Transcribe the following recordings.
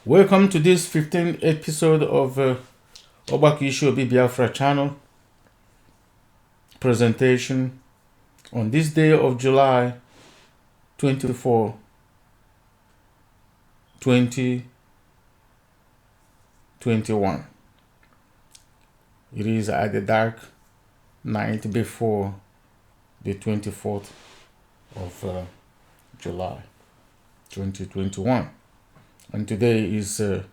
Welcome to this 15th episode of Ogbako Ishi Obi Biafra channel presentation on this day of July 24, 2021. It is at the dark night before the 24th of July 2021. And today is the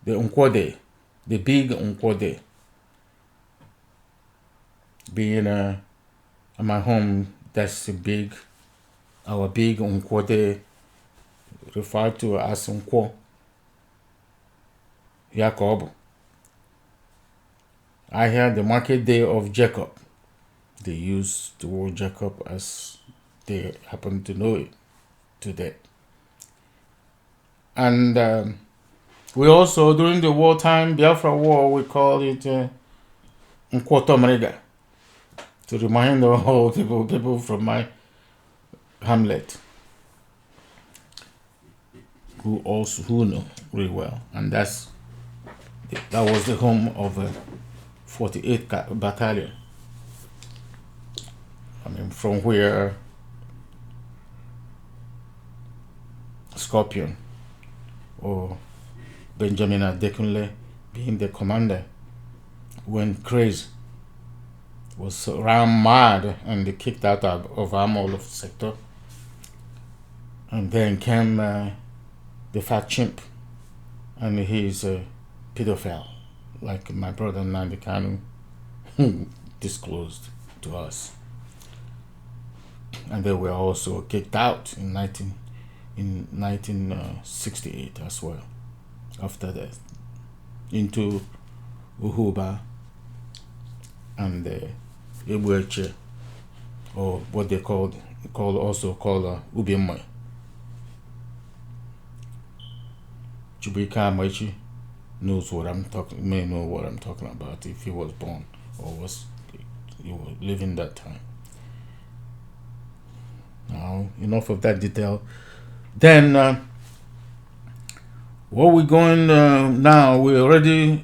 Nkwo Day, the big Nkwo Day. Being at my home, that's our big Nkwo Day, referred to as Nkwo Jacob. I hear the market day of Jacob. They use the word Jacob as they happen to know it today. And we also, during the wartime, Biafra war, we call it Nkwo Tomrega, to remind all people from my hamlet who know really well. And that was the home of 48th Battalion. I mean, from where Scorpion or Benjamin Adekunle, being the commander, went crazy, was ran mad, and they kicked out of Amol sector. And then came the fat chimp, and he's a pedophile, like my brother Nandi Kanu disclosed to us. And they were also kicked out in 1968 as well. After that, into Uhuba and Ebueche, or what they called Ubimwe. Chubika Maichi knows what I'm may know what I'm talking about if he was born or was living that time. Now, enough of that detail. Then, what we're going now, we already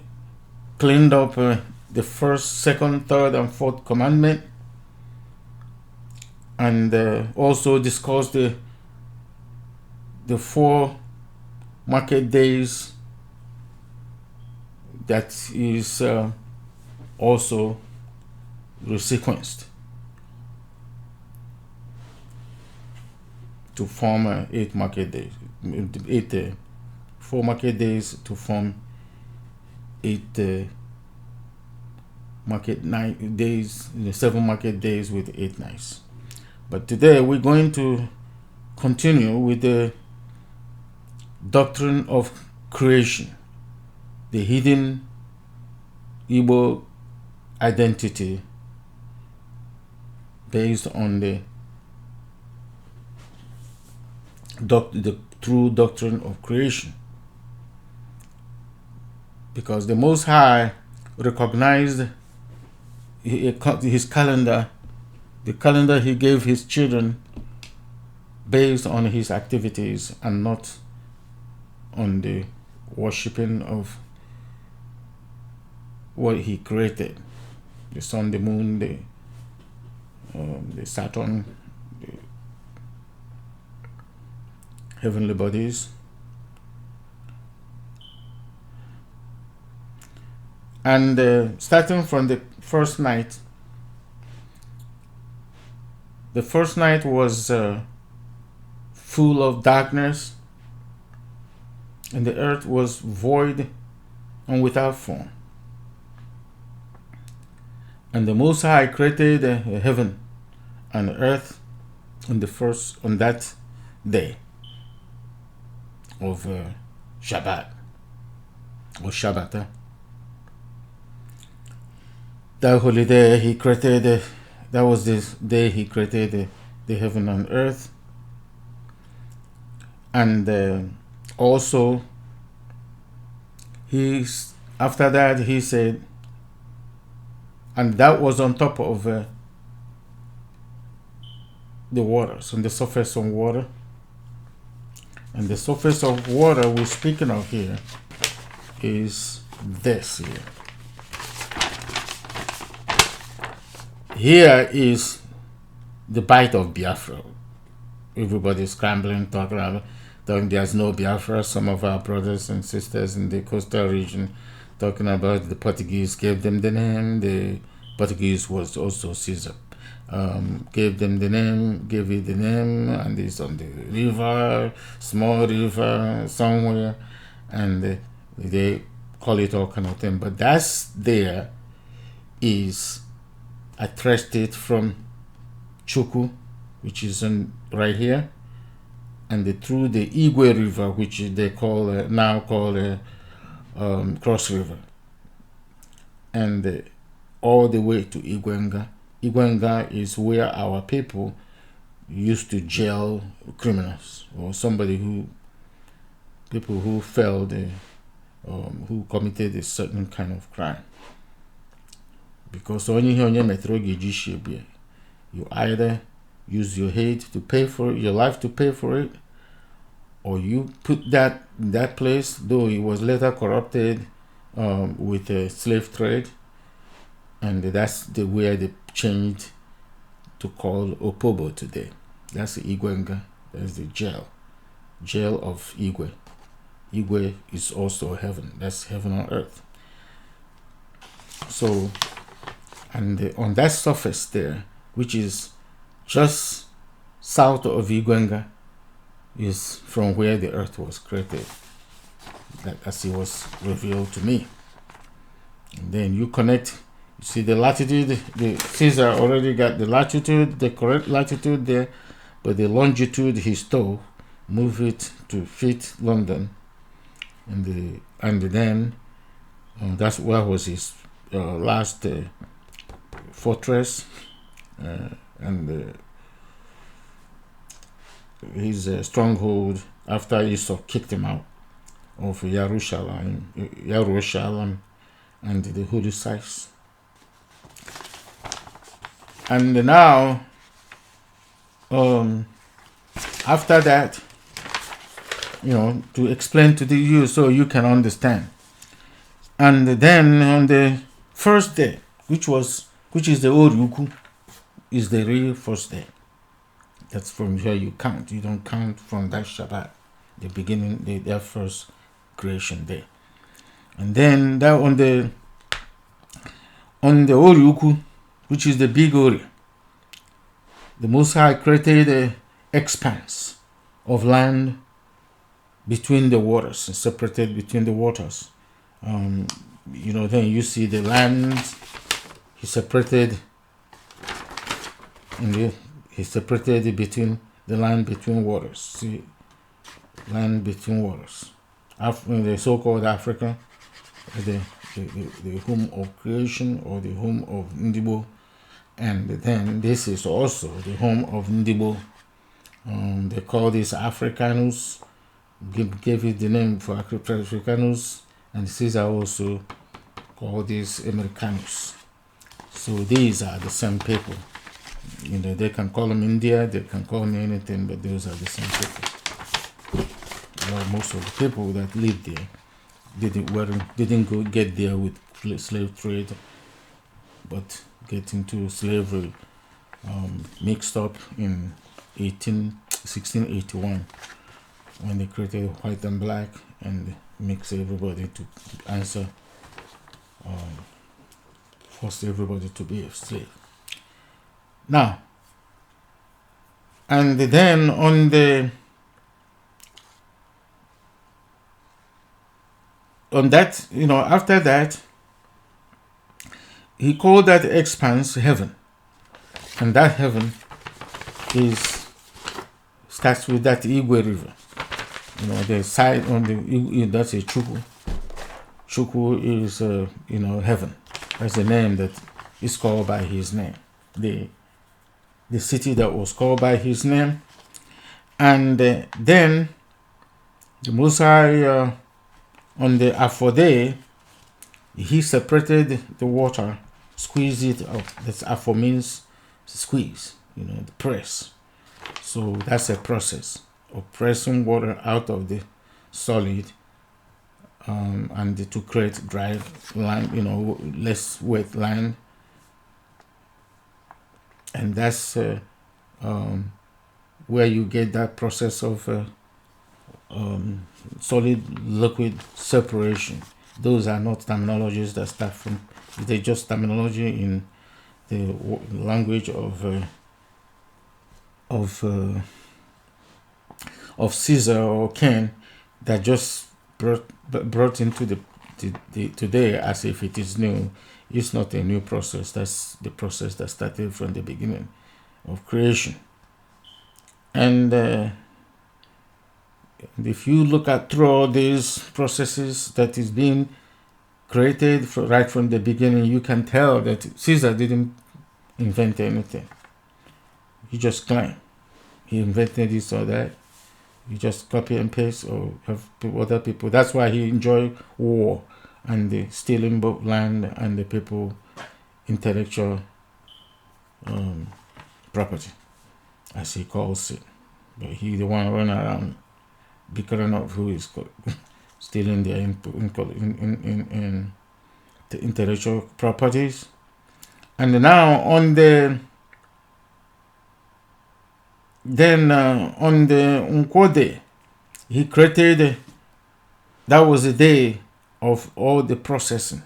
cleaned up the first, second, third, and fourth commandment, and also discussed the 4 market days that is also resequenced to form 8 market days, 4 market days to form 8 market days, 7 market days with 8 nights. But today we're going to continue with the doctrine of creation, the hidden Igbo identity based on the true doctrine of creation. Because the Most High recognized his calendar, the calendar he gave his children based on his activities and not on the worshipping of what he created. The sun, the moon, the Saturn, the heavenly bodies. And starting from the first night, the first night was full of darkness, and the earth was void and without form. And the Most High created heaven and earth on that day of Shabbat or Shabbath. That holy day he created, that was this day he created the heaven and earth. And also after that he said, and that was on top of the waters, on the surface of water. And the surface of water we're speaking of here is this here. Here is the bite of Biafra. Everybody's scrambling, talking there's no Biafra. Some of our brothers and sisters in the coastal region talking about the Portuguese gave them the name. The Portuguese was also Caesar. Gave them the name, gave it the name, and it's on the river, small river somewhere, and they call it all kind of thing. But that's there is I traced it from CHIUKWU, which is right here, and through the IGWE River, which they call now called Cross River, and all the way to Igwenga. Igwenga is where our people used to jail criminals or people who failed, who committed a certain kind of crime. Because you either use your head to pay for it, your life to pay for it, or you put that in that place, though it was later corrupted with a slave trade, and that's the way they changed to call Opobo today. That's the Igwenga. That's the jail of Igwe. Igwe is also heaven. That's heaven on earth. So, and on that surface there, which is just south of Igwenga, is from where the earth was created, as it was revealed to me. And then you connect, you see the latitude, the Caesar already got the latitude, the correct latitude there, but the longitude he stole, move it to fit London, and then that's where was his last fortress, and his stronghold after Esau kicked him out of Jerusalem and the Holy Sites. And now, after that, to explain to you so you can understand. And then on the first day, which is the ORIE, is the real first day. That's from where you count. You don't count from that Shabbat, the beginning, their first creation day. And then that on the ORIE, which is the big ORIE, the Most High created an expanse of land between the waters, and separated between the waters. Then you see the land. He separated between the land between waters. See, land between waters. The so-called Africa, the home of creation, or the home of Ndibo, and then this is also the home of Ndibo. They call this Africanus. Gave it the name for Africanus, and Caesar also called this Americanus. So these are the same people. They can call them India, they can call them anything, but those are the same people. Most of the people that lived there didn't get there with slave trade, but get into slavery mixed up in 1681, when they created white and black and mix everybody to answer, force everybody to be a slave. Now, and then after that, he called that expanse heaven, and that heaven starts with that Igwe River. The side on that's a CHIUKWU. CHIUKWU is heaven. That's the name that is called by his name. The city that was called by his name. And then the Most High, on the Afode, he separated the water, squeezed it out. That's Afo means squeeze, the press. So that's a process of pressing water out of the solid, and to create dry land, less wet land. And that's where you get that process of solid liquid separation. Those are not terminologies that start from, they're just terminology in the language of Caesar or Ken, that just brought into the today as if it is new. It's not a new process. That's the process that started from the beginning of creation. And if you look at through all these processes that is being created right from the beginning, you can tell that Caesar didn't invent anything. He just claimed he invented this or that. You just copy and paste or have other people. That's why he enjoyed war and the stealing both land and the people intellectual property, as he calls it. But he the one running around bickering up who is stealing their in the intellectual properties. And now on the Nkwo Day, he created, that was the day of all the processing.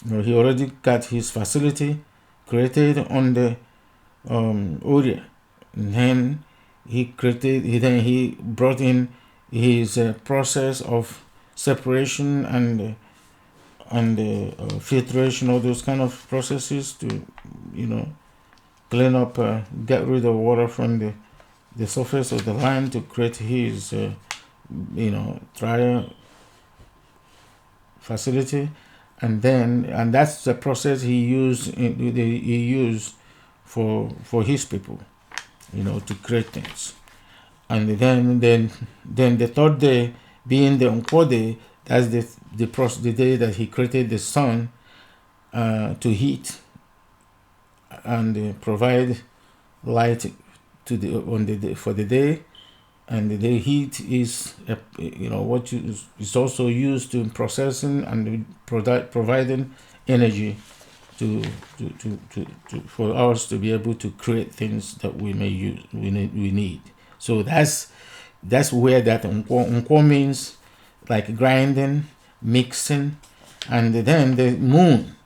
He already got his facility created on the ORIE. And then he brought in his process of separation and filtration, all those kind of processes to clean up, get rid of water from the surface of the land to create his dryer facility. And that's the process he used for his people, to create things. And then the third day, being the Nkwo Day, that's the day that he created the sun to heat and provide light for the day. And the heat is what is also used in processing and providing energy to for us to be able to create things that we may use, we need. So that's where that Nkwo means, like grinding, mixing. And then the moon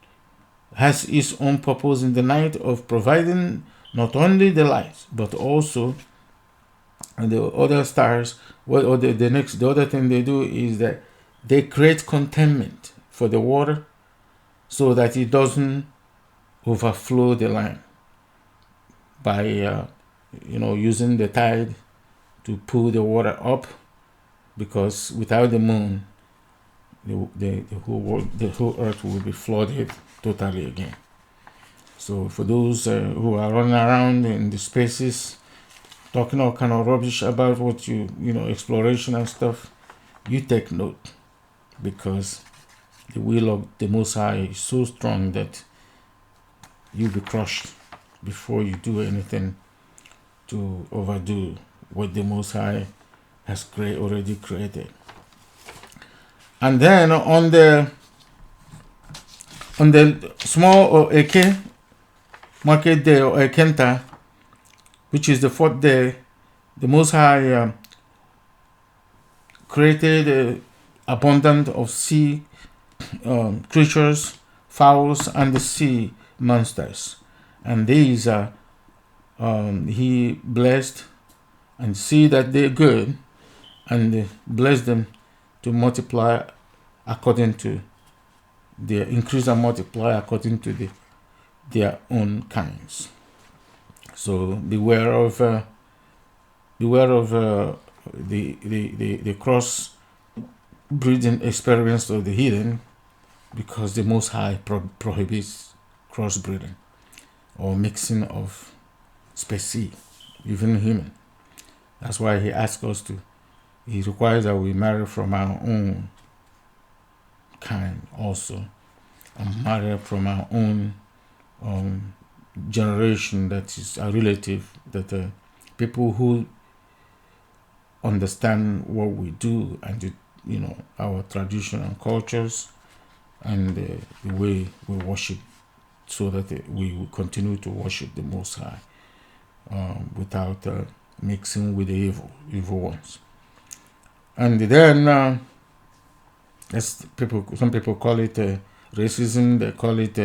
has its own purpose in the night of providing not only the light but also the other stars. The other thing they do is that they create containment for the water so that it doesn't overflow the land by using the tide to pull the water up, because without the moon the whole earth will be flooded totally again. So for those who are running around in the spaces talking all kind of rubbish about what exploration and stuff, you take note, because the will of the Most High is so strong that you'll be crushed before you do anything to overdo what the Most High has already created. And then on the small or Eke market day, or Ekenta, which is the fourth day, the Most High created abundance of sea creatures, fowls, and the sea monsters. And these he blessed and see that they're good, and blessed them to multiply according to their increase and multiply according to their own kinds. So beware of the cross breeding experience of the heathen, because the Most High prohibits crossbreeding or mixing of species, even human. That's why he asks us he requires that we marry from our own kind also, and marry from our own generation, that is a relative, that people who understand what we do and our tradition and cultures and the way we worship, so that we will continue to worship the Most High without mixing with the evil ones. And then some people call it racism, they call it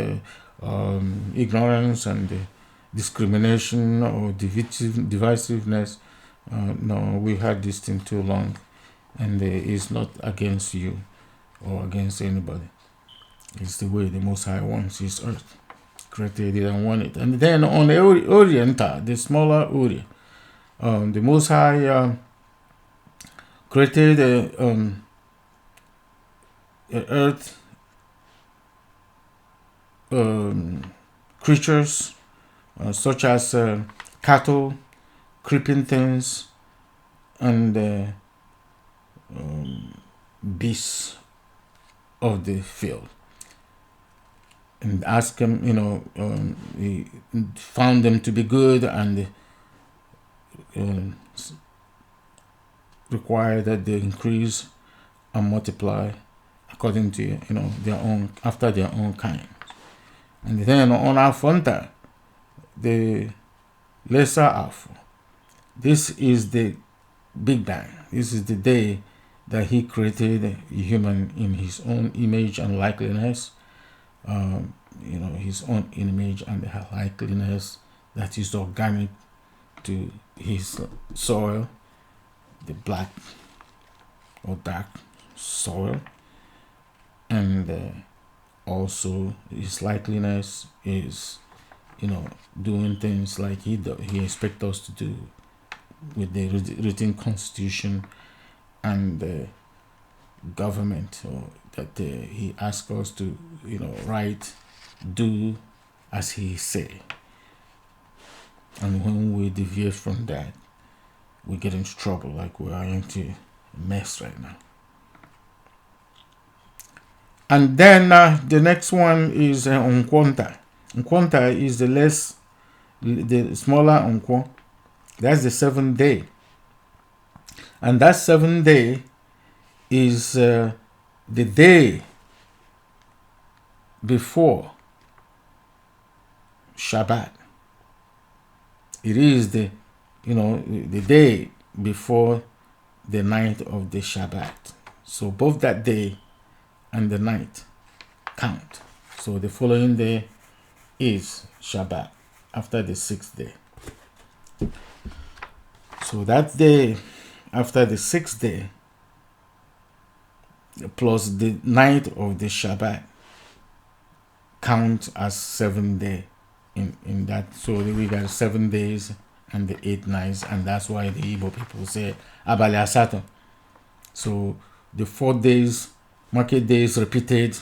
ignorance and discrimination or divisiveness. No, we had this thing too long, and it's not against you or against anybody. It's the way the Most High wants His earth. Created it and want it. And then on the Oriental, the smaller Orient, the Most High created the earth creatures such as cattle, creeping things, and beasts of the field. And asked him, he found them to be good and required that they increase and multiply according to their own, after their own kind. And then on our frontier, the lesser alpha, this is the Big Bang. This is the day that He created a human in His own image and likeness. His own image and likeness that is organic to His soil, the black or dark soil, and also His likeness is doing things like He expects us to do with the written constitution and the government, or that He asks us to write, do as He say. And when we deviate from that, we get into trouble, like we are into a mess right now. And then the next one is Nkwonta. Nkwonta is the smaller Nkwo. That's the 7th day. And that 7th day is the day before Shabbat. It is the day before the night of the Shabbat. So both that day and the night count. So the following day is Shabbat after the 6th day. So that day after the 6th day plus the night of the Shabbat count as 7 day in that. So we got 7 days and the 8 nights, and that's why the Igbo people say Abali Asato. So the 4 days, market days, repeated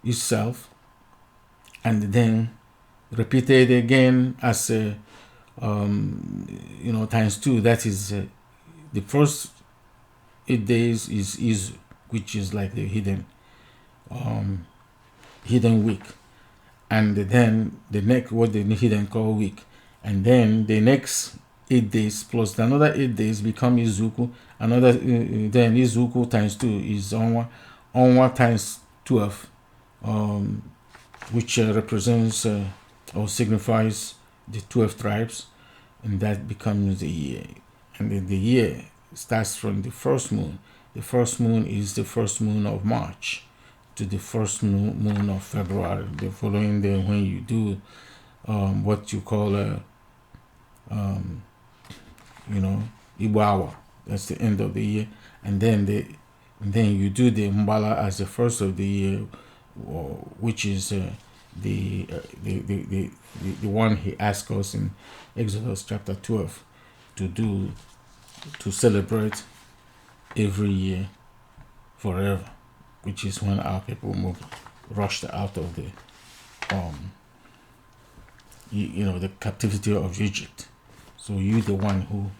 itself, and then repeated again as times 2. That is the first 8 days is which is like the hidden week, and then the next, what the hidden call week, and then the next 8 days plus another 8 days become Izuku. Another then Izuku times 2 is Onwa times 12, which represents or signifies the 12 tribes, and that becomes the year. And then the year starts from the first moon. The first moon is the first moon of March to the first moon of February. The following day, when you do what you call Iwawa, that's the end of the year, and then you do the Mbala as the first of the year, which is the one He asked us in Exodus chapter 12 to do, to celebrate every year forever, which is when our people rushed out of the the captivity of Egypt. So you the one who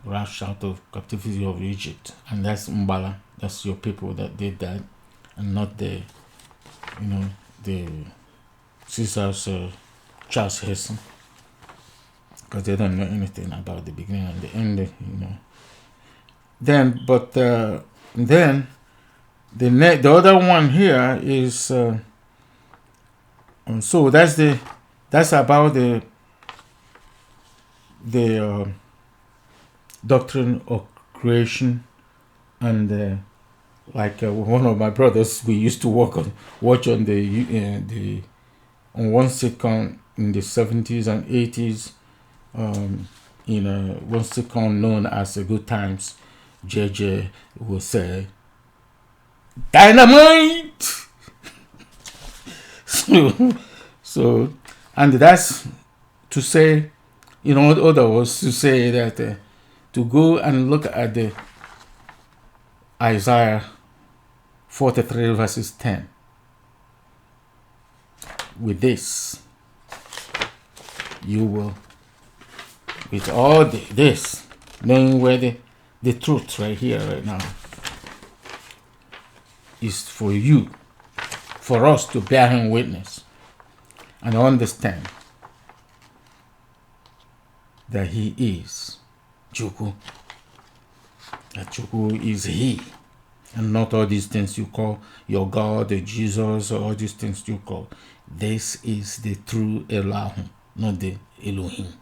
rushed out of captivity of Egypt, and that's Mbala. That's your people that did that, and not the the Caesar's Charles Heston, because they don't know anything about the beginning and the end. then the other one here is so that's about the doctrine of creation, and like one of my brothers, we used to watch on the on one sitcom in the 70s and 80s, one sitcom known as Good Times. JJ will say, "Dynamite!" so, and that's to say, other was to say that to go and look at the Isaiah 43 verses 10. With this, you will, with all this, knowing where the truth right here, right now, is for you, for us to bear him witness and understand that he is CHIUKWU, that CHIUKWU is he, and not all these things you call your God, the Jesus, or all these things you call. This is the true ELOAHUM, not the Elohim.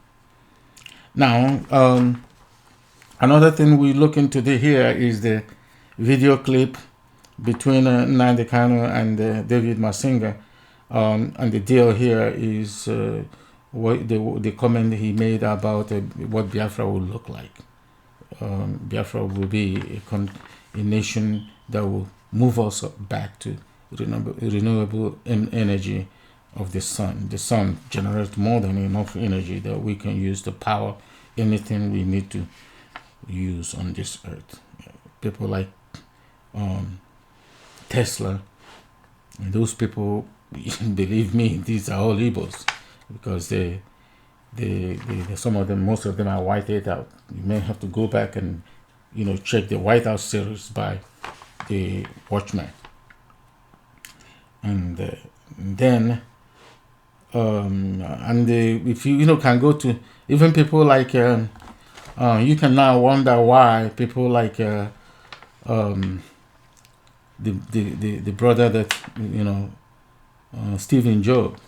Now, another thing we look into here is the video clip between Nnamdi Kanu and David Masinga, and the deal here is what the comment he made about what Biafra will look like. Biafra will be a nation that will move us back to renewable energy of the sun. The sun generates more than enough energy that we can use to power anything we need to use on this earth. People like Tesla, and those people, believe me, these are all Igbos, because they some of them, most of them are whited out. You may have to go back and check the White House series by the Watchman, and then if you can go to even people like you can now wonder why people like the brother that Stephen Job,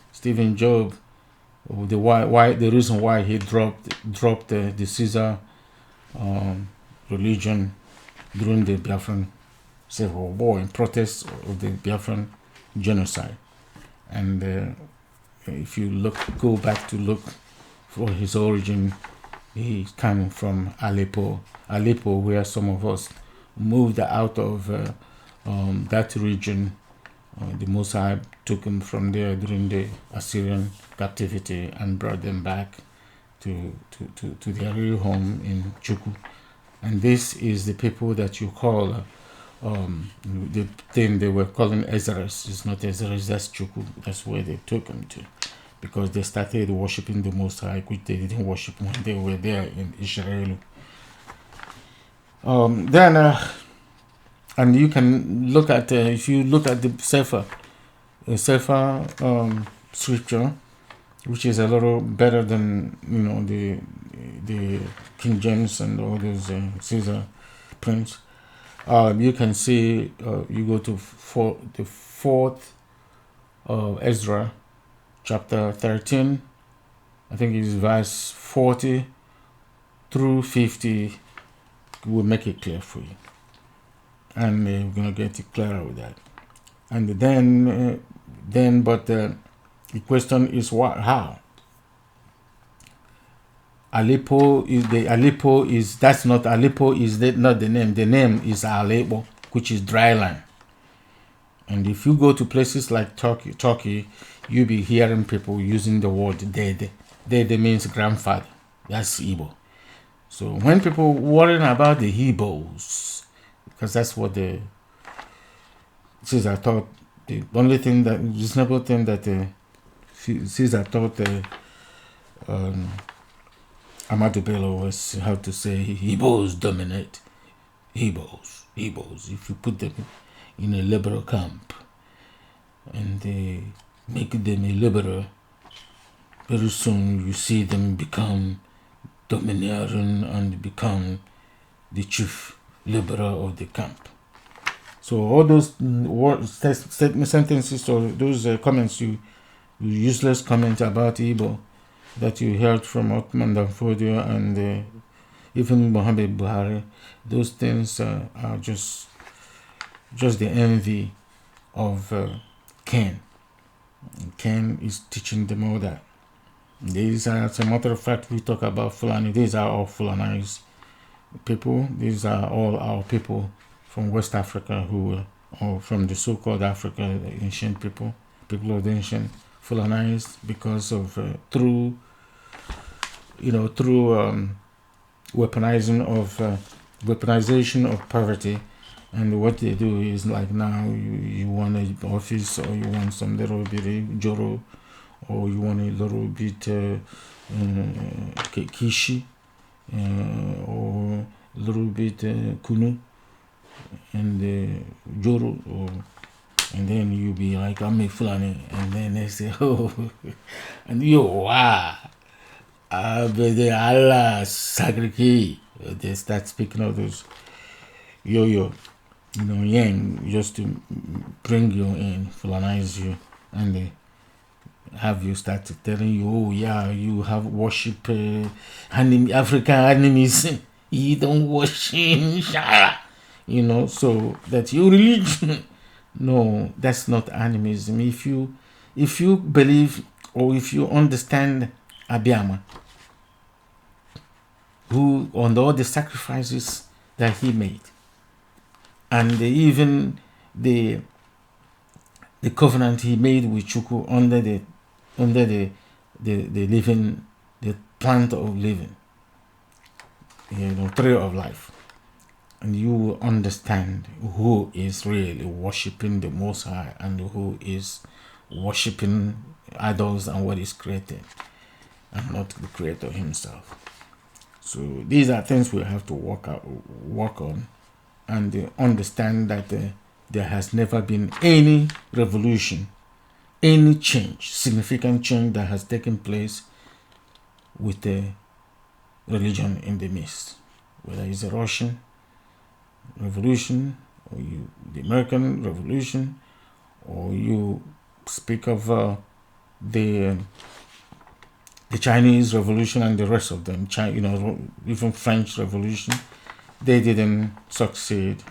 the reason why he dropped the Caesar religion during the Biafran Civil War in protest of the Biafran genocide. And if you go back to look for his origin, he's coming from Aleppo, where some of us moved out of that region. The Mosai took him from there during the Assyrian captivity and brought them back to their real home in CHIUKWU. And this is the people that you call the thing they were calling Ezra's. It's not Ezra's, that's CHIUKWU. That's where they took them to, because they started worshiping the Most High, which they didn't worship when they were there in Israel. And you can look at if you look at the CEPHER scripture, which is a little better than the King James and all those Caesar prints. You can see you go to the fourth Ezra, chapter 13. I think it's verse 40 through 50. Will make it clear for you, and we're gonna get it clearer with that. And but the question is how? Aleppo is that's not Aleppo, is not the name. The name is Aleppo, which is dry land. And if you go to places like Turkey, you'll be hearing people using the word Dede. Dede means grandfather. That's Igbo. So when people worrying about the Igbos, because that's what Caesar thought, the only thing that reasonable thing that Caesar thought Ahmadu Bello was how to say Igbos dominate. Igbos. If you put them in a liberal camp and they make them a liberal, very soon you see them become domineering and become the chief liberal of the camp. So all those sentences or those comments, you useless comments about Igbo that you heard from Ottoman Danfodio and even Mohammed Buhari, those things are just the envy of Ken. Ken is teaching them all that. These are, as a matter of fact, we talk about Fulani. These are all Fulanized people. These are all our people from West Africa or from the so-called Africa, the ancient people of the ancient, Fulanized because of through weaponization of poverty. And what they do is, like, now you want an office, or you want some little bit joro, or you want a little bit kishi, or a little bit kunu, and joro, and then you be like, I'm a Fulani, and then they say, oh, and you, wow, Allah sagriki. They start speaking of those yang, just to bring you in, Fulanize you, and they have you start telling you, oh yeah, you have worship African enemies, you don't worship Shara, so that your religion. No, that's not animism. If you believe, or if you understand Abiyama, who on all the sacrifices that he made, and even the covenant he made with CHIUKWU under the living, the plant of living, tree of life, and you will understand who is really worshiping the Most High and who is worshiping idols and what is created, and not the Creator himself. So these are things we have to work on, and understand that there has never been any revolution, any change, significant change that has taken place with the religion in the midst, whether it's a Russian revolution, or the American revolution, or you speak of the Chinese revolution and the rest of them, even French revolution. They didn't succeed.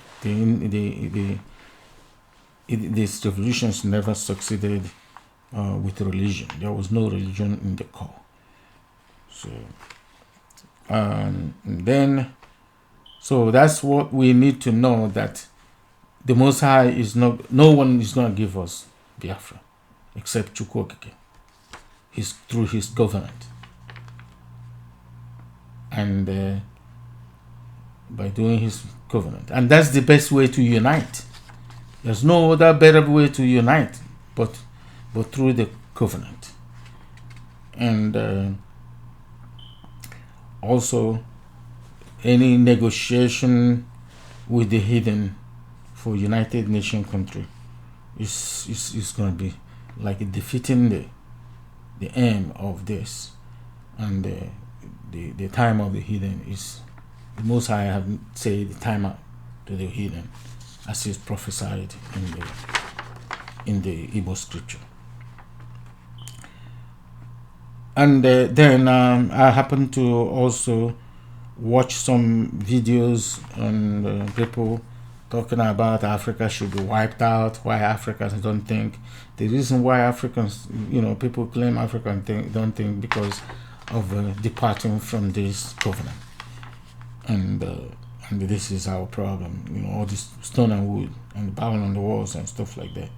These revolutions never succeeded with religion. There was no religion in the core. So that's what we need to know, that the Most High is no one is going to give us Biafra except CHIUKWU, through his government, and by doing his covenant. And that's the best way to unite. There's no other better way to unite but through the covenant. And also, any negotiation with the heathen for United Nations country is going to be like defeating the aim of this. And the time of the heathen is, the Most High have said the time out to the heathen, as is prophesied in the Igbo scripture. And then I happened to also watch some videos on people talking about Africa should be wiped out, why Africans don't think. The reason why Africans, people claim Africans don't think because of departing from this covenant. And this is our problem, all this stone and wood and bowing on the walls and stuff like that.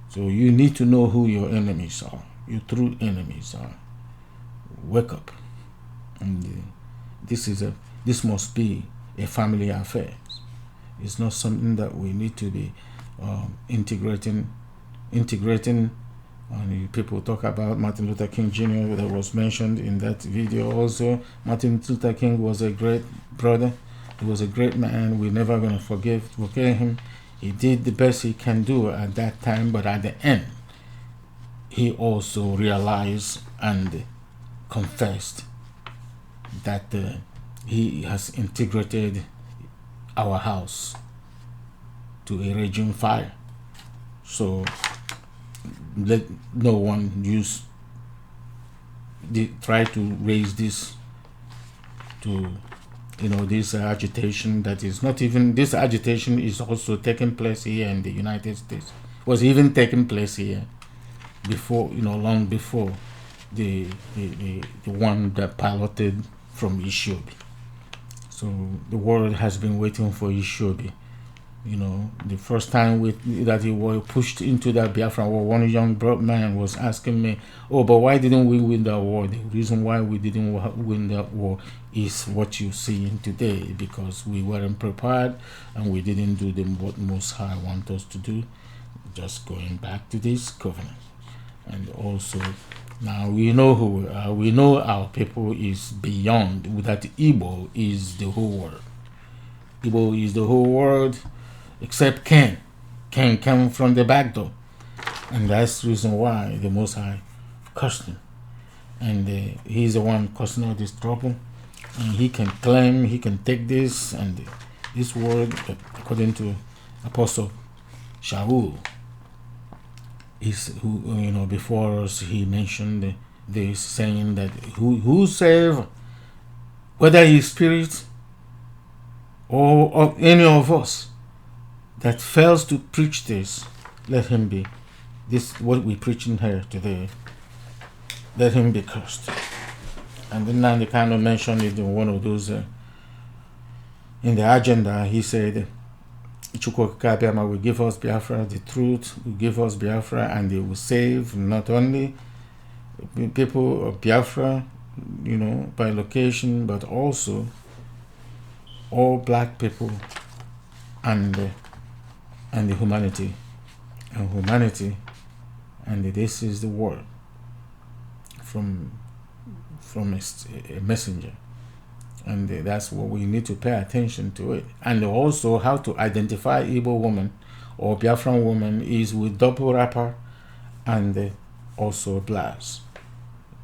So you need to know who your enemies are, your true enemies are. Wake up. And this must be a family affair. It's not something that we need to be integrating. And people talk about Martin Luther King Jr. that was mentioned in that video also. Martin Luther King was a great brother. He was a great man. We're never going to forget him. He did the best he can do at that time, but at the end, he also realized and confessed that he has integrated our house to a raging fire. So let no one try to raise this to, this agitation that is not even, this agitation is also taking place here in the United States. Was even taking place here before, long before the one that piloted from Ishi Obi. So the world has been waiting for Ishi Obi. The first time that he was pushed into that Biafra war, one young man was asking me, "Oh, but why didn't we win that war?" The reason why we didn't win that war is what you see today, because we weren't prepared and we didn't do what Most High wants us to do, just going back to this covenant. And also, now we know who we are. We know our people is beyond, that Igbo is the whole world. Igbo is the whole world, except Ken. Ken came from the back door. And that's the reason why the Most High cursed him. And he's the one causing all this trouble. And he can claim, he can take this and this word, according to Apostle Shaul, is who, before us, he mentioned this, saying that who save, whether he is spirit or any of us that fails to preach this, let him be, this what we're preaching here today, let him be cursed. And then now they kind of mentioned it in one of those in the agenda. He said, CHIUKWU will give us Biafra, the truth will give us Biafra, and they will save not only people of Biafra, by location, but also all black people and the humanity. And this is the word from a messenger. And that's what we need to pay attention to it. And also how to identify Igbo woman or Biafran woman is with double wrapper and also blouse.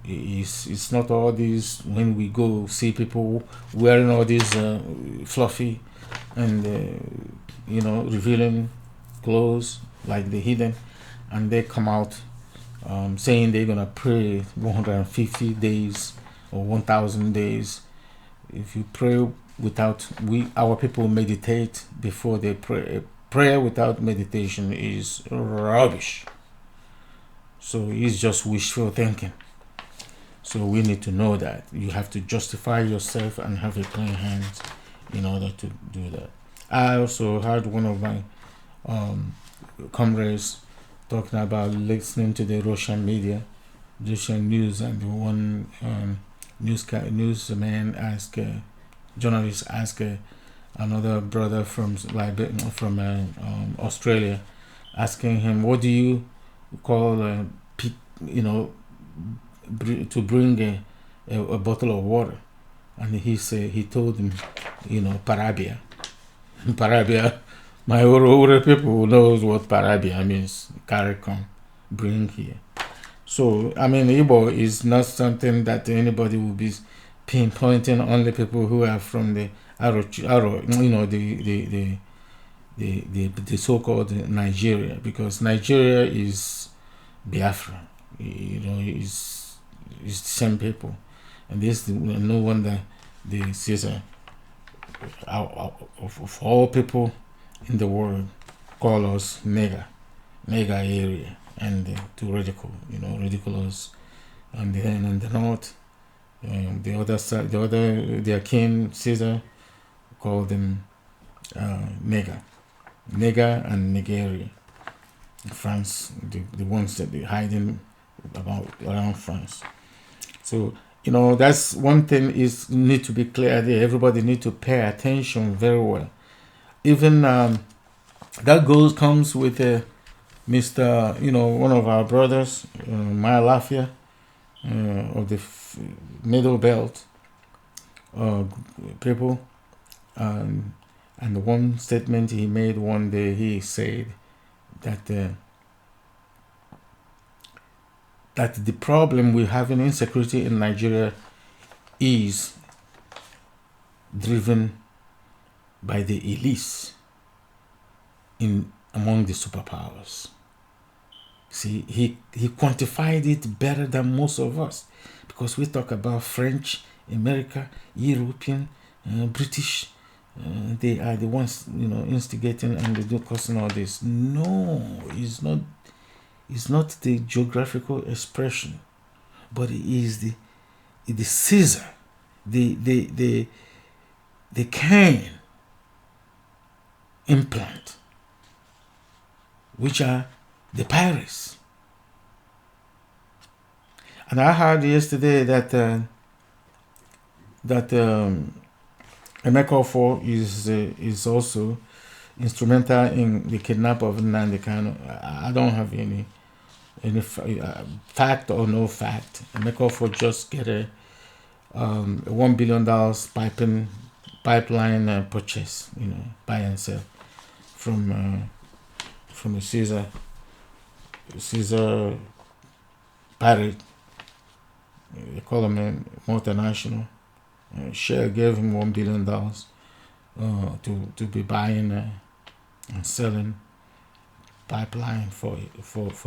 It's not all these, when we go see people wearing all these fluffy and revealing clothes like the hidden, and they come out saying they're gonna pray 150 days or 1,000 days. If you pray without, our people meditate before they pray. Prayer without meditation is rubbish. So it's just wishful thinking. So we need to know that you have to justify yourself and have a clean hands in order to do that. I also heard one of my comrades talking about listening to the Russian media, Russian news, and the one newsman journalist asked another brother from Australia, asking him, what do you call to bring a bottle of water? And he told him, parabia. Parabia, my older people knows what parabia means. Carry, come, bring here. So, Igbo is not something that anybody will be pinpointing only people who are from the the so-called Nigeria, because Nigeria is Biafra. Is the same people, and this no wonder the Caesar of all people in the world call us nega area, and to ridicule us. And then in the north, the other side, their king Caesar called them nega and Nigeria. France, the ones that they're hiding around France. So that's one thing is need to be clear there. Everybody need to pay attention very well. Even that comes with Mr. One of our brothers, Malafia, of the Middle Belt people, and the one statement he made one day, he said that the problem we have in insecurity in Nigeria is driven by the elites among the superpowers. See, he quantified it better than most of us, because we talk about French, America, European, British. They are the ones, instigating and they do causing all this. No, it's not. It's not the geographical expression, but it is the scissor, the cane implant, which are the pirates. And I heard yesterday that Emeka Ofo is also instrumental in the kidnap of Nnamdi Kanu. I don't have any fact or no fact. Emeka Ofo just get a $1 billion pipeline purchase, buy and sell from the Caesar pirate. They call him a multinational. Shell gave him $1 billion to be buying and selling pipeline for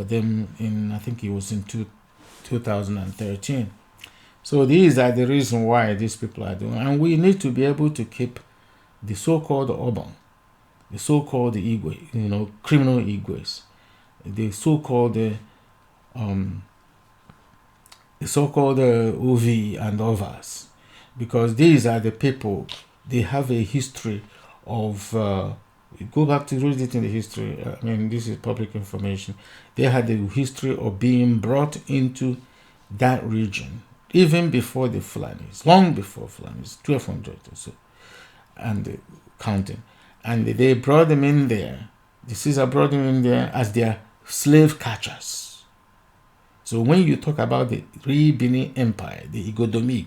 them in, I think it was in 2013. So these are the reason why these people are doing, and we need to be able to keep the so-called urban, the so-called Igwe, criminal Igwes, the so-called OV and others, because these are the people. They have a history of go back to read it in the history. I mean, this is public information. They had a history of being brought into that region even before the Fulanis, long before Fulanis, 1200 or so, and counting. And they brought them in there. The Caesar brought them in there as their slave catchers. So when you talk about the Benin Empire, the Igodomi,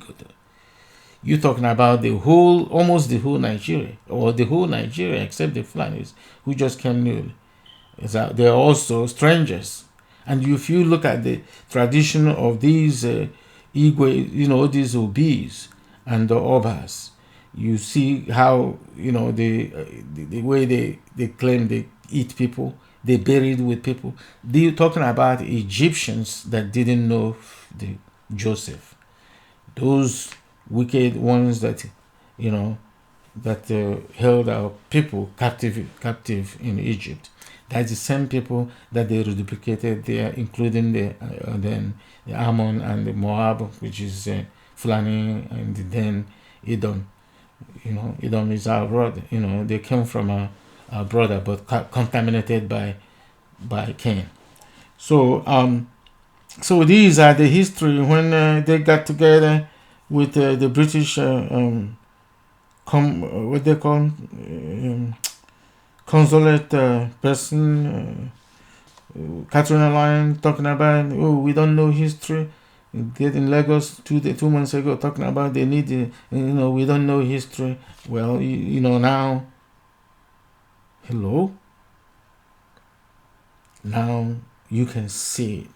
you're talking about almost the whole Nigeria, or the whole Nigeria except the Fulanis who just came newly. They're also strangers. And if you look at the tradition of these Igwe, these Obis and the Obas, you see how, the way they claim they eat people, they buried with people. They're talking about Egyptians that didn't know the Joseph. Those wicked ones that held our people captive in Egypt. That's the same people that they reduplicated there, including the Ammon and the Moab, which is Fulani, and then Edom. Edom is our brother. They came from our brother, but contaminated by Cain. So these are the history when they got together with the British, what they call consulate person, Catherine Alliance, talking about, we don't know history. Get in Lagos 2 months ago talking about they need, we don't know history. Well, now, hello? Now you can see it.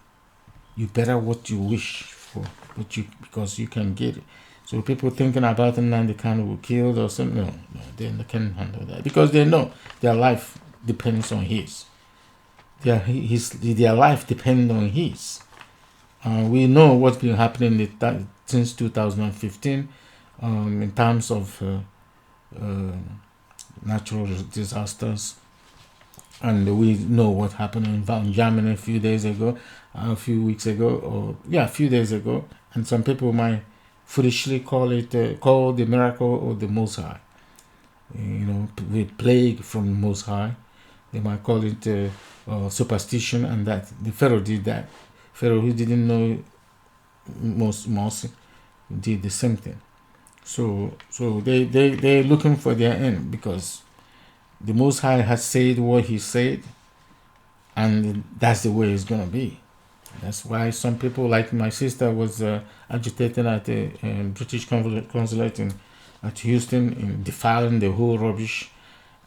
You better what you wish for, because you can get it. So people thinking about Nnamdi Kanu will killed or something, no, they can't handle that, because they know their life depends on his. Their life depends on his. We know what's been happening since 2015 in terms of natural disasters. And we know what happened in Germany a few days ago, a few days ago. And some people might foolishly call the miracle or the Most High. With plague from the Most High. They might call it superstition, and that. The Pharaoh did that. Pharaoh, who didn't know Moses, did the same thing. So they're looking for their end, because the Most High has said what he said, and that's the way it's going to be. That's why some people, like my sister, was agitating at the British consulate at Houston, in defiling the whole rubbish,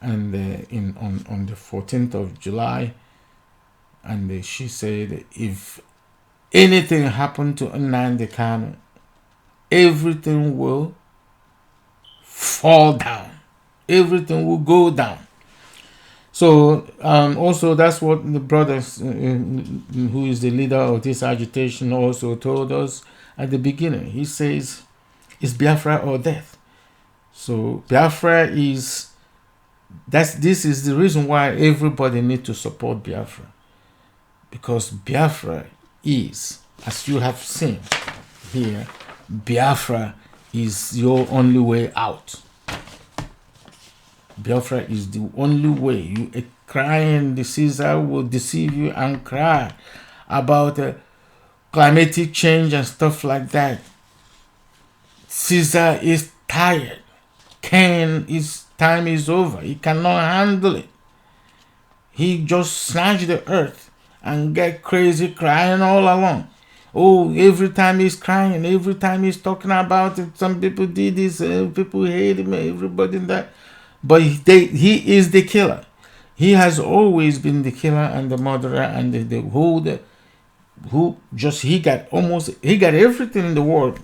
and on the 14th of July, and she said, if anything happened to Nnamdi Kanu, everything will fall down. Everything will go down. So also that's what the brothers who is the leader of this agitation also told us at the beginning. He says it's Biafra or death. So Biafra is this is the reason why everybody needs to support Biafra, because Biafra is, as you have seen here, Biafra is your only way out. Biafra is the only way. You crying, the Caesar will deceive you and cry about climatic change and stuff like that. Caesar is tired. His time is over. He cannot handle it. He just snatched the earth and get crazy crying all along. Oh, every time he's crying, every time he's talking about it, some people did this, people hate him, everybody that. But he is the killer. He has always been the killer and the murderer and he got everything in the world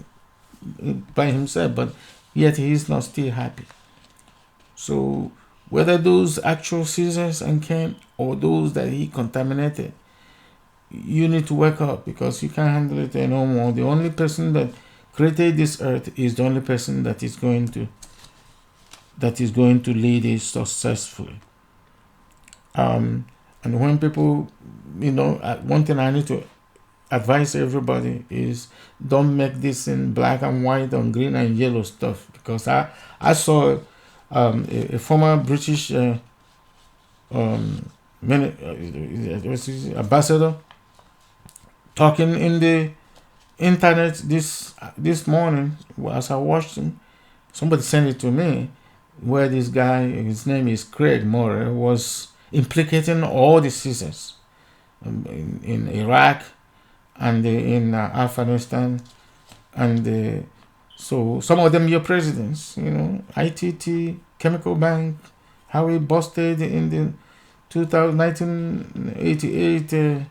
by himself, but yet he is not still happy. So whether those actual Caesars and Cain or those that he contaminated, you need to wake up, because you can't handle it anymore. The only person that created this earth is the only person that is going to lead it successfully. And when people, one thing I need to advise everybody is don't make this in black and white and green and yellow stuff, because I saw a former British ambassador talking in the internet this morning as I watched him. Somebody sent it to me, where this guy, his name is Craig Moore, was implicating all the Caesars in Iraq and in Afghanistan, and so some of them your presidents, ITT, Chemical Bank, how he busted in the 1988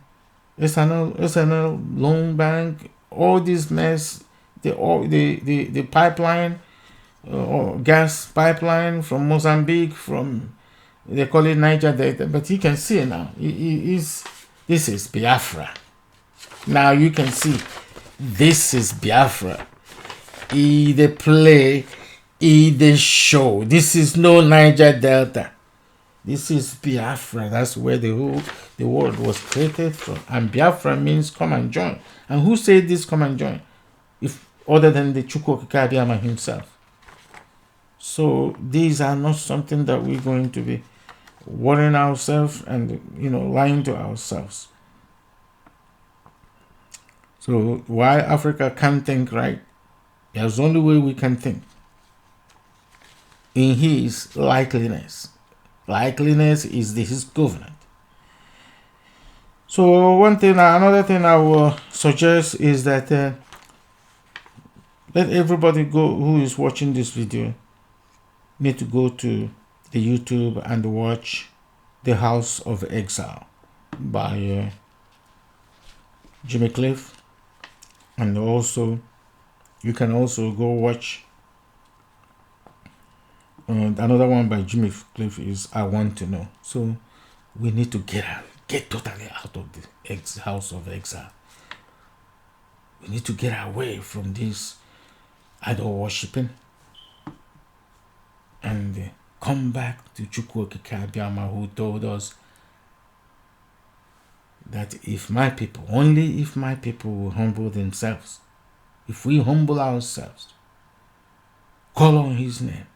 SNL loan bank, all this mess, the pipeline, gas pipeline from Mozambique, they call it Niger Delta, but you can see now, this is Biafra. Now you can see, this is Biafra. The play, the show. This is no Niger Delta. This is Biafra. That's where the world was created from. And Biafra means come and join. And who said this come and join? If other than the CHIUKWU himself. So these are not something that we're going to be worrying ourselves and lying to ourselves. So why Africa can't think right? There's the only way we can think. In his likeliness. Likeliness is his covenant. So another thing I will suggest is that let everybody go who is watching this video need to go to the YouTube and watch The House of Exile by Jimmy Cliff, and also you can also go watch another one by Jimmy Cliff is I Want to Know. So we need to get totally out of the house of exile. We need to get away from this idol worshipping and come back to Chukwu Okike, who told us that if my people, only if my people will humble themselves, if we humble ourselves, call on his name,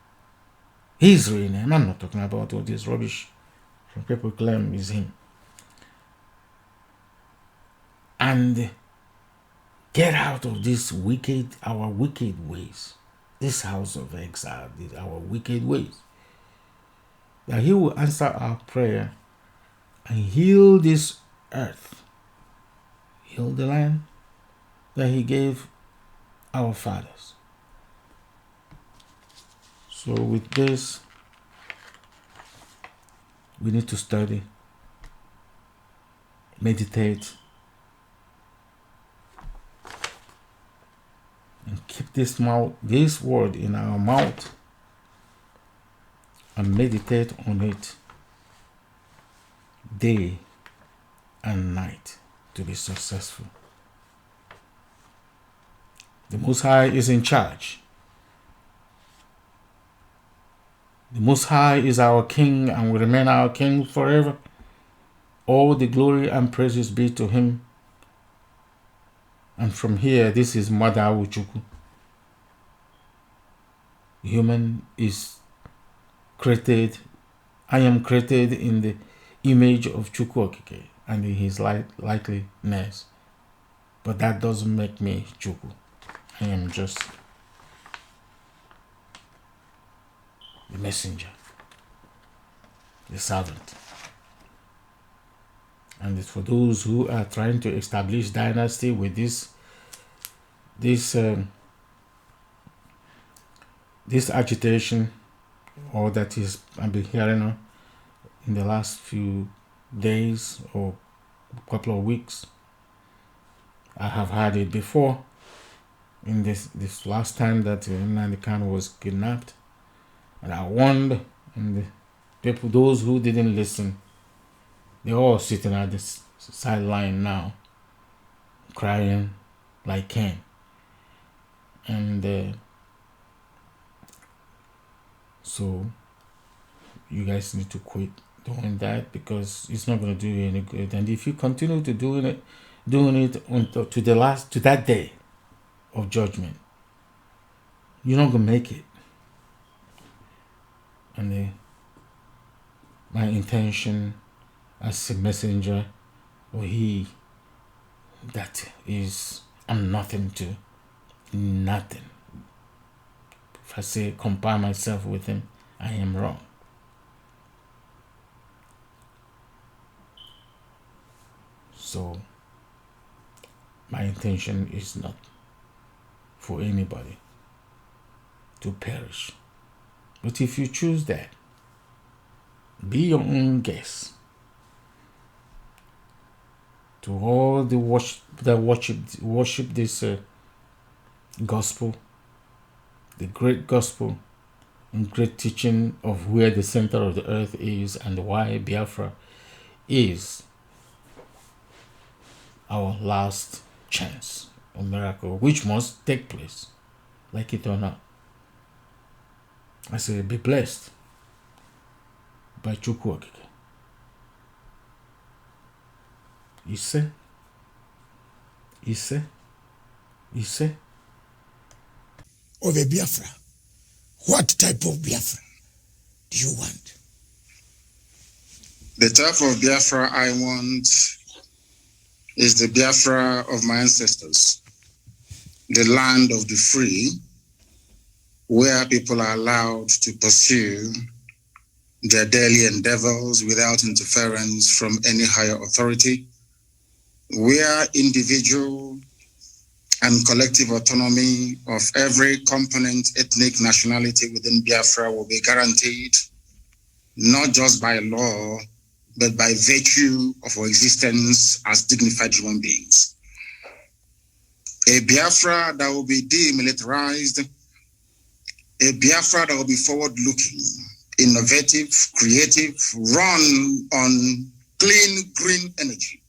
his real name, I'm not talking about all this rubbish from people claim is him, and get out of this our wicked ways, this house of exile, our wicked ways, that he will answer our prayer and heal this earth, heal the land that he gave our fathers. So with this, we need to study, meditate, and keep this word in our mouth and meditate on it day and night to be successful. The Most High is in charge. The Most High is our King and will remain our King forever. All the glory and praises be to Him. And from here, this is Mother CHIUKWU. Human is created. I am created in the image of CHIUKWU OKIKE and in His likeness. But that doesn't make me CHIUKWU. I am just the messenger, the servant. And it's for those who are trying to establish dynasty with this agitation, or that is I've been hearing in the last few days or couple of weeks. I have had it before. In this last time that Nnamdi Kanu was kidnapped, and I warned, and the people, those who didn't listen, they're all sitting at the sideline now, crying like Cain. And so you guys need to quit doing that, because it's not going to do you any good. And if you continue to doing it until to that day of judgment, you're not going to make it. And my intention as a messenger, or he that is, I'm nothing to nothing. If I say compare myself with him, I am wrong. So my intention is not for anybody to perish. But if you choose that, be your own guest. To all the worship this gospel, the great gospel and great teaching of where the center of the earth is and why Biafra is our last chance of miracle, which must take place, like it or not. I say, be blessed by CHIUKWU OKIKE. Ise. Of a Biafra. What type of Biafra do you want? The type of Biafra I want is the Biafra of my ancestors, the land of the free, where people are allowed to pursue their daily endeavors without interference from any higher authority, where individual and collective autonomy of every component, ethnic, nationality within Biafra will be guaranteed, not just by law, but by virtue of our existence as dignified human beings. A Biafra that will be demilitarized, a Biafra that will be forward-looking, innovative, creative, run on clean, green energy,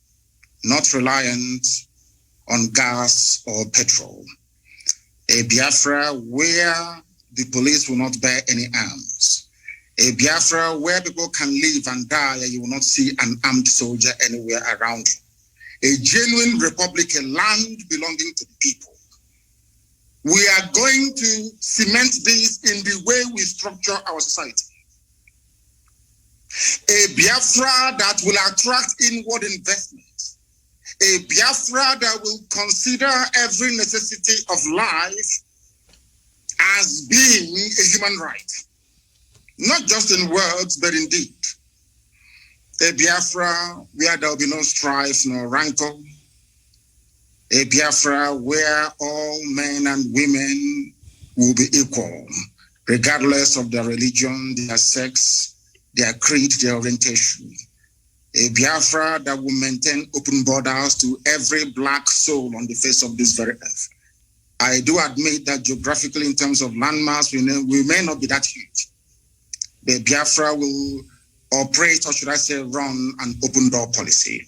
not reliant on gas or petrol. A Biafra where the police will not bear any arms. A Biafra where people can live and die and you will not see an armed soldier anywhere around you. A genuine republic, a land belonging to the people. We are going to cement this in the way we structure our society. A Biafra that will attract inward investment. A Biafra that will consider every necessity of life as being a human right. Not just in words, but in deed. A Biafra where there will be no strife nor rancor. A Biafra where all men and women will be equal, regardless of their religion, their sex, their creed, their orientation. A Biafra that will maintain open borders to every black soul on the face of this very earth. I do admit that geographically, in terms of landmass, we may not be that huge. The Biafra will operate, or should I say, run an open door policy.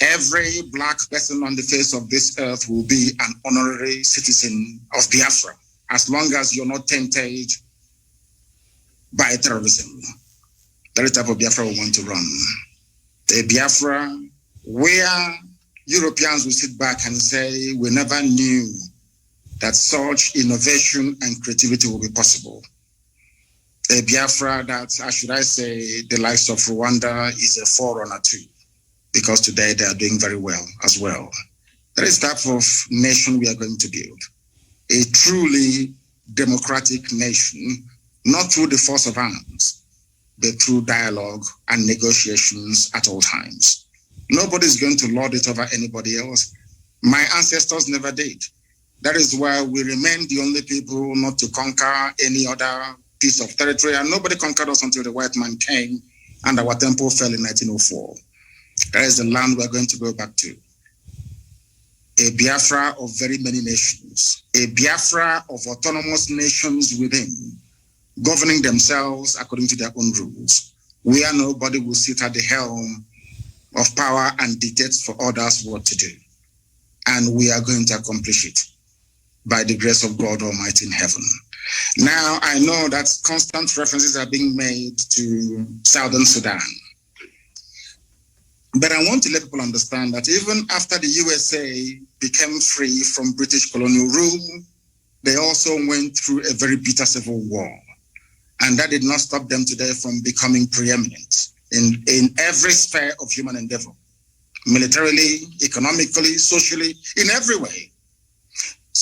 Every black person on the face of this earth will be an honorary citizen of Biafra, as long as you're not tainted by terrorism. That is the type of Biafra we want to run. A Biafra where Europeans will sit back and say, we never knew that such innovation and creativity will be possible. A Biafra that, how should I say, the likes of Rwanda is a forerunner to, because today they are doing very well as well. That is the type of nation we are going to build. A truly democratic nation, not through the force of arms, but through dialogue and negotiations at all times. Nobody's going to lord it over anybody else. My ancestors never did. That is why we remain the only people not to conquer any other piece of territory, and nobody conquered us until the white man came and our temple fell in 1904. That is the land we're going to go back to. A Biafra of very many nations, a Biafra of autonomous nations within, governing themselves according to their own rules, where nobody will sit at the helm of power and dictate for others what to do. And we are going to accomplish it by the grace of God Almighty in heaven. Now, I know that constant references are being made to Southern Sudan. But I want to let people understand that even after the USA became free from British colonial rule, they also went through a very bitter civil war. And that did not stop them today from becoming preeminent in every sphere of human endeavor, militarily, economically, socially, in every way.